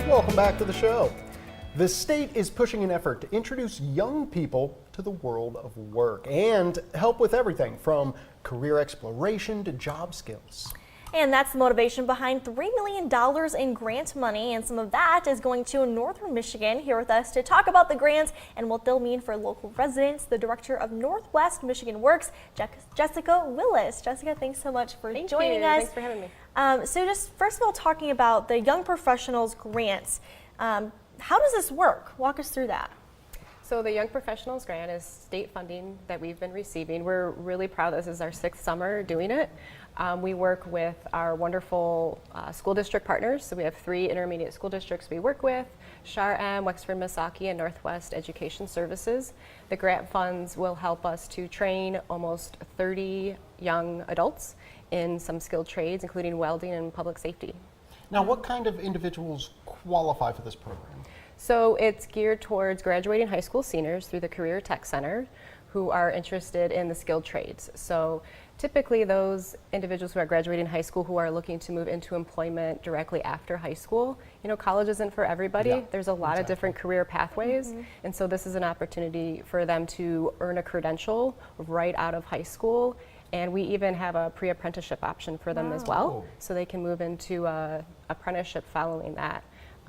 Welcome back to the show. The state is pushing an effort to introduce young people to the world of work and help with everything from career exploration to job skills. And that's the motivation behind $3 million in grant money, and some of that is going to Northern Michigan. Here with us to talk about the grants and what they'll mean for local residents, the director of Northwest Michigan Works, Jessica Willis. Jessica, thanks so much for joining us. Thanks for having me. So just first of all, talking about the Young Professionals grants, how does this work? Walk us through that. So the Young Professionals Grant is state funding that we've been receiving. We're really proud this is our 6th summer doing it. We work with our wonderful school district partners. So we have 3 intermediate school districts we work with: Shar-M, Wexford Misaki, and Northwest Education Services. The grant funds will help us to train almost 30 young adults in some skilled trades, including welding and public safety. Now, what kind of individuals qualify for this program? So it's geared towards graduating high school seniors through the Career Tech Center who are interested in the skilled trades. So typically those individuals who are graduating high school who are looking to move into employment directly after high school. You know, college isn't for everybody. Yeah, There's a lot of different career pathways. And so this is an opportunity for them to earn a credential right out of high school. And we even have a pre-apprenticeship option for them as well, so they can move into a apprenticeship following that.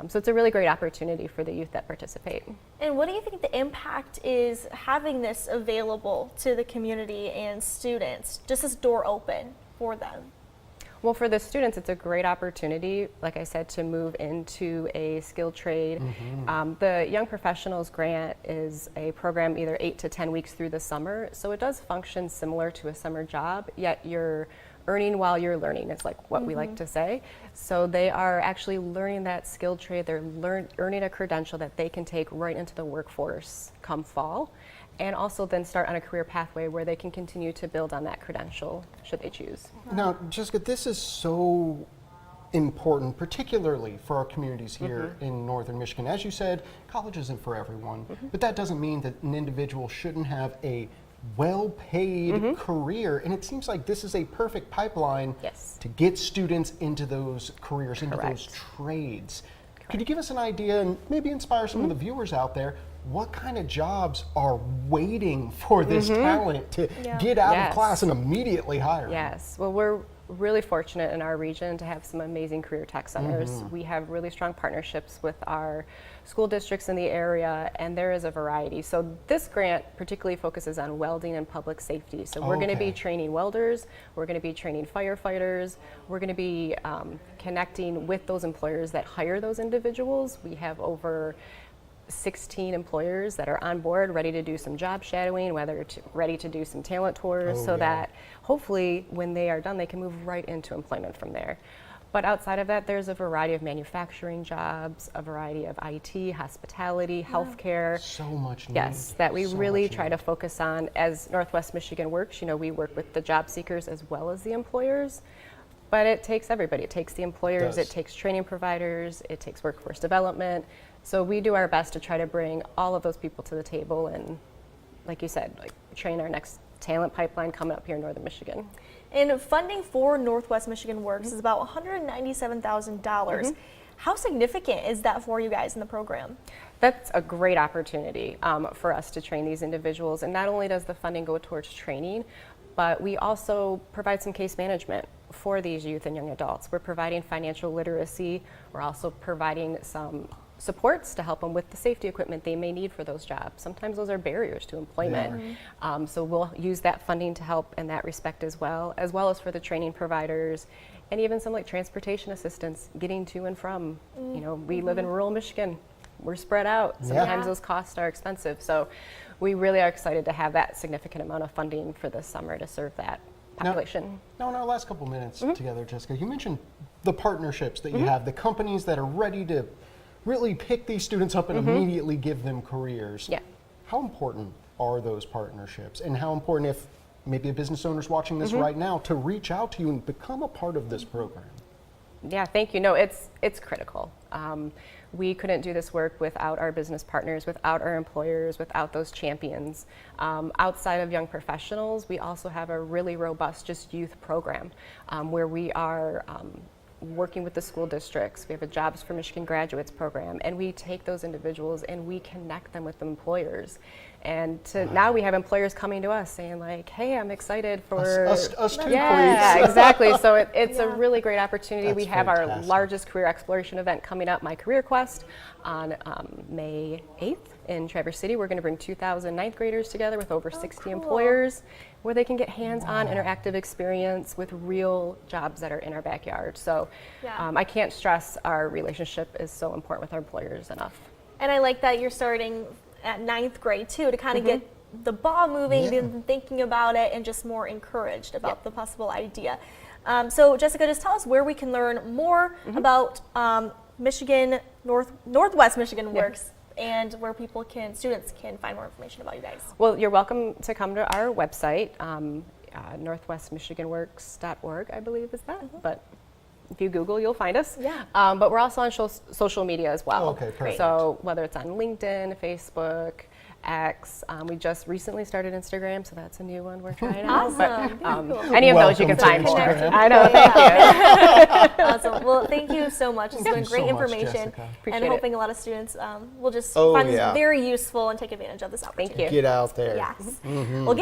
So it's a really great opportunity for the youth that participate. And what do you think the impact is having this available to the community and students, just this door open for them? Well, for the students, it's a great opportunity, like I said, to move into a skilled trade. The Young Professionals Grant is a program either 8 to 10 weeks through the summer, so it does function similar to a summer job, yet you're earning while you're learning. It's like what we like to say. So they are actually learning that skilled trade. They're earning a credential that they can take right into the workforce come fall, and also then start on a career pathway where they can continue to build on that credential should they choose. Now, Jessica, this is so important, particularly for our communities here in Northern Michigan. As you said, college isn't for everyone, but that doesn't mean that an individual shouldn't have a well-paid career, and it seems like this is a perfect pipeline to get students into those careers, into those trades. Could you give us an idea and maybe inspire some of the viewers out there? What kind of jobs are waiting for this talent to get out of class and immediately hire? Yes, well, we're really fortunate in our region to have some amazing career tech centers. We have really strong partnerships with our school districts in the area, and there is a variety. So this grant particularly focuses on welding and public safety. So we're going to be training welders, we're going to be training firefighters, we're going to be connecting with those employers that hire those individuals. We have over 16 employers that are on board, ready to do some job shadowing, ready to do some talent tours, so that hopefully when they are done, they can move right into employment from there. But outside of that, there's a variety of manufacturing jobs, a variety of IT, hospitality, healthcare. So much need. Yes, that we really try to focus on. As Northwest Michigan Works, you know, we work with the job seekers as well as the employers. But it takes everybody. It takes the employers, it takes training providers, it takes workforce development. So we do our best to try to bring all of those people to the table and, like you said, like train our next talent pipeline coming up here in Northern Michigan. And funding for Northwest Michigan Works is about $197,000. How significant is that for you guys in the program? That's a great opportunity for us to train these individuals. And not only does the funding go towards training, but we also provide some case management for these youth and young adults. We're providing financial literacy. We're also providing some supports to help them with the safety equipment they may need for those jobs. Sometimes those are barriers to employment. So we'll use that funding to help in that respect as well as for the training providers and even some like transportation assistance getting to and from. You know, we live in rural Michigan. We're spread out. Sometimes those costs are expensive. So we really are excited to have that significant amount of funding for this summer to serve that population. Now, in our last couple minutes together, Jessica, you mentioned the partnerships that you have, the companies that are ready to really pick these students up and immediately give them careers. How important are those partnerships, and how important, if maybe a business owner's watching this right now, to reach out to you and become a part of this program? Yeah, thank you. No, it's critical. We couldn't do this work without our business partners, without our employers, without those champions. Outside of Young Professionals, we also have a really robust just youth program where we are working with the school districts. We have a Jobs for Michigan Graduates program, and we take those individuals and we connect them with employers. And now we have employers coming to us saying like, hey, I'm excited for... Us too, yeah, please. exactly. So it's a Yeah. really great opportunity. That's we have our fantastic. largest career exploration event coming up, My Career Quest, on May 8th in Traverse City. We're going to bring 2,000 ninth graders together with over 60 cool. employers where they can get hands-on interactive experience with real jobs that are in our backyard. So Yeah. I can't stress our relationship is so important with our employers enough. And I like that you're starting at 9th grade too, to kind of get the ball moving Yeah. and thinking about it and just more encouraged about the possible idea. So Jessica, just tell us where we can learn more about Michigan, Northwest Michigan Works, and where students can find more information about you guys. Well, you're welcome to come to our website, northwestmichiganworks.org, I believe is that. But if you Google, you'll find us. Yeah. But we're also on social media as well. Okay, perfect. So whether it's on LinkedIn, Facebook, X, we just recently started Instagram, so that's a new one we're trying out. Awesome. But Very cool. any of those you can Welcome to find more. Instagram. I know, thank you. Awesome. Well, thank you so much. It's Thank been you great so much, information, Jessica. Appreciate and it. hoping a lot of students will just Oh, find yeah. this very useful and take advantage of this opportunity. Thank you. Get out there. Yes. Well,